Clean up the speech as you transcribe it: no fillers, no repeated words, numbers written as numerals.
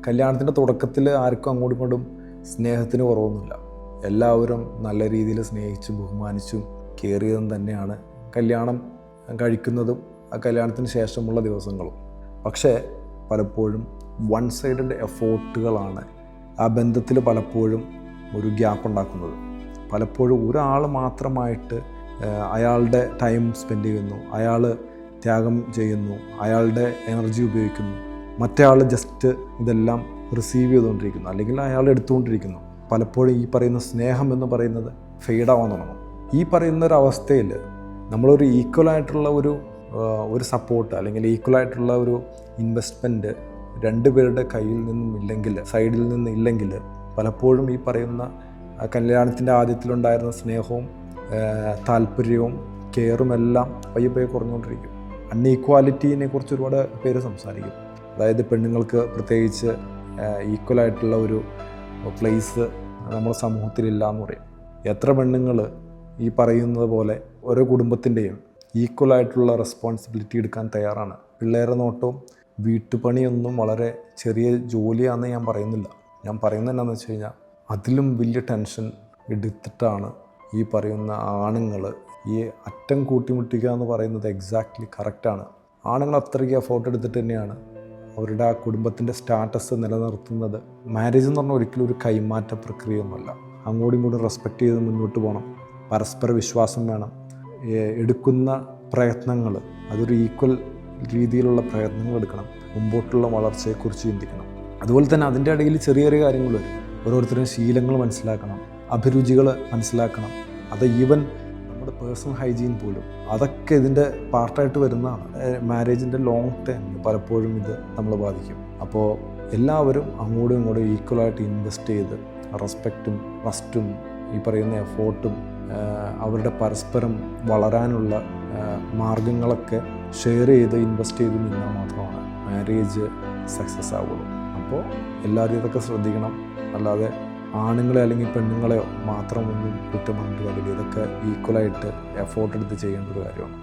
കല്യാണത്തിൻ്റെ തുടക്കത്തിൽ ആർക്കും അങ്ങോട്ടും ഇങ്ങോട്ടും സ്നേഹത്തിന് കുറവൊന്നുമില്ല. എല്ലാവരും നല്ല രീതിയിൽ സ്നേഹിച്ചും ബഹുമാനിച്ചും കെയർ ചെയ്തും തന്നെയാണ് കല്യാണം കഴിക്കുന്നതും ആ കല്യാണത്തിന് ശേഷമുള്ള ദിവസങ്ങളും. പക്ഷേ പലപ്പോഴും വൺ സൈഡഡ് എഫോർട്ടുകളാണ് ആ ബന്ധത്തിൽ പലപ്പോഴും ഒരു ഗ്യാപ്പ് ഉണ്ടാക്കുന്നത്. പലപ്പോഴും ഒരാൾ മാത്രമായിട്ട് അയാളുടെ ടൈം സ്പെൻഡ് ചെയ്യുന്നു, അയാൾ ത്യാഗം ചെയ്യുന്നു, അയാളുടെ എനർജി ഉപയോഗിക്കുന്നു, മറ്റേ ജസ്റ്റ് ഇതെല്ലാം റിസീവ് ചെയ്തുകൊണ്ടിരിക്കുന്നു, അല്ലെങ്കിൽ അയാൾ എടുത്തുകൊണ്ടിരിക്കുന്നു. പലപ്പോഴും ഈ പറയുന്ന സ്നേഹം എന്ന് പറയുന്നത് ഫെയ്ഡാവാൻ തുടങ്ങും. ഈ പറയുന്ന ഒരു അവസ്ഥയിൽ നമ്മളൊരു ഈക്വലായിട്ടുള്ള ഒരു സപ്പോർട്ട് അല്ലെങ്കിൽ ഈക്വലായിട്ടുള്ള ഒരു ഇൻവെസ്റ്റ്മെൻറ്റ് രണ്ടുപേരുടെ കയ്യിൽ നിന്നും ഇല്ലെങ്കിൽ, സൈഡിൽ നിന്നും ഇല്ലെങ്കിൽ, പലപ്പോഴും ഈ പറയുന്ന കല്യാണത്തിൻ്റെ ആദ്യത്തിലുണ്ടായിരുന്ന സ്നേഹവും താല്പര്യവും കെയറും എല്ലാം പയ്യെ കുറഞ്ഞുകൊണ്ടിരിക്കും. അൺഈക്വാലിറ്റീനെ കുറിച്ച് ഒരുപാട് പേര് സംസാരിക്കും. അതായത് പെണ്ണുങ്ങൾക്ക് പ്രത്യേകിച്ച് ഈക്വലായിട്ടുള്ള ഒരു പ്ലേസ് നമ്മുടെ സമൂഹത്തിലില്ല എന്ന് പറയും. എത്ര പെണ്ണുങ്ങൾ ഈ പറയുന്നത് പോലെ ഓരോ കുടുംബത്തിൻ്റെയും ഈക്വലായിട്ടുള്ള റെസ്പോൺസിബിലിറ്റി എടുക്കാൻ തയ്യാറാണ്. പിള്ളേരെ നോട്ടവും വീട്ടുപണിയൊന്നും വളരെ ചെറിയ ജോലിയാണെന്ന് ഞാൻ പറയുന്നില്ല. ഞാൻ പറയുന്നത് എന്താണെന്ന് വെച്ച് കഴിഞ്ഞാൽ അതിലും വലിയ ടെൻഷൻ എടുത്തിട്ടാണ് ഈ പറയുന്ന ആണുങ്ങൾ ഈ അറ്റം കൂട്ടിമുട്ടിക്കുക എന്ന് പറയുന്നത് എക്സാക്ട്ലി കറക്റ്റാണ്. ആണുങ്ങൾ അത്രയ്ക്ക് എഫോർട്ട് എടുത്തിട്ട് തന്നെയാണ് അവരുടെ ആ കുടുംബത്തിൻ്റെ സ്റ്റാറ്റസ് നിലനിർത്തുന്നത്. മാരേജ് എന്ന് പറഞ്ഞാൽ ഒരിക്കലും ഒരു കൈമാറ്റ പ്രക്രിയയൊന്നുമല്ല. അങ്ങോട്ടും ഇങ്ങോട്ടും റെസ്പെക്റ്റ് ചെയ്ത് മുന്നോട്ട് പോകണം, പരസ്പര വിശ്വാസം വേണം, എടുക്കുന്ന പ്രയത്നങ്ങൾ അതൊരു ഈക്വൽ രീതിയിലുള്ള പ്രയത്നങ്ങൾ എടുക്കണം, മുമ്പോട്ടുള്ള വളർച്ചയെക്കുറിച്ച് ചിന്തിക്കണം. അതുപോലെ തന്നെ അതിൻ്റെ ഇടയിൽ ചെറിയ ചെറിയ കാര്യങ്ങൾ വരും. ഓരോരുത്തരും ശീലങ്ങൾ മനസ്സിലാക്കണം, അഭിരുചികൾ മനസ്സിലാക്കണം. അത് ഈവൻ നമ്മുടെ പേഴ്സണൽ ഹൈജീൻ പോലും അതൊക്കെ ഇതിൻ്റെ പാർട്ടായിട്ട് വരുന്നതാണ്. മാരേജിൻ്റെ ലോങ് ടൈം പലപ്പോഴും ഇത് നമ്മളെ ബാധിക്കും. അപ്പോൾ എല്ലാവരും അങ്ങോട്ടും ഇങ്ങോട്ടും ഈക്വലായിട്ട് ഇൻവെസ്റ്റ് ചെയ്ത് റെസ്പെക്റ്റും ട്രസ്റ്റും ഈ പറയുന്ന എഫോർട്ടും അവരുടെ പരസ്പരം വളരാനുള്ള മാർഗങ്ങളൊക്കെ ഷെയർ ചെയ്ത് ഇൻവെസ്റ്റ് ചെയ്ത് നിന്നാൽ മാത്രമാണ് മാരേജ് സക്സസ് ആവുള്ളൂ. അപ്പോൾ എല്ലാവരും ഇതൊക്കെ ശ്രദ്ധിക്കണം. അല്ലാതെ ആണുങ്ങളെ അല്ലെങ്കിൽ പെണ്ണുങ്ങളെയോ മാത്രം ഒന്നും കുറ്റം പറഞ്ഞിട്ട് കാര്യമില്ല. ഇതൊക്കെ ഈക്വലായിട്ട് എഫോർട്ട് എടുത്ത് ചെയ്യേണ്ട ഒരു കാര്യമാണ്.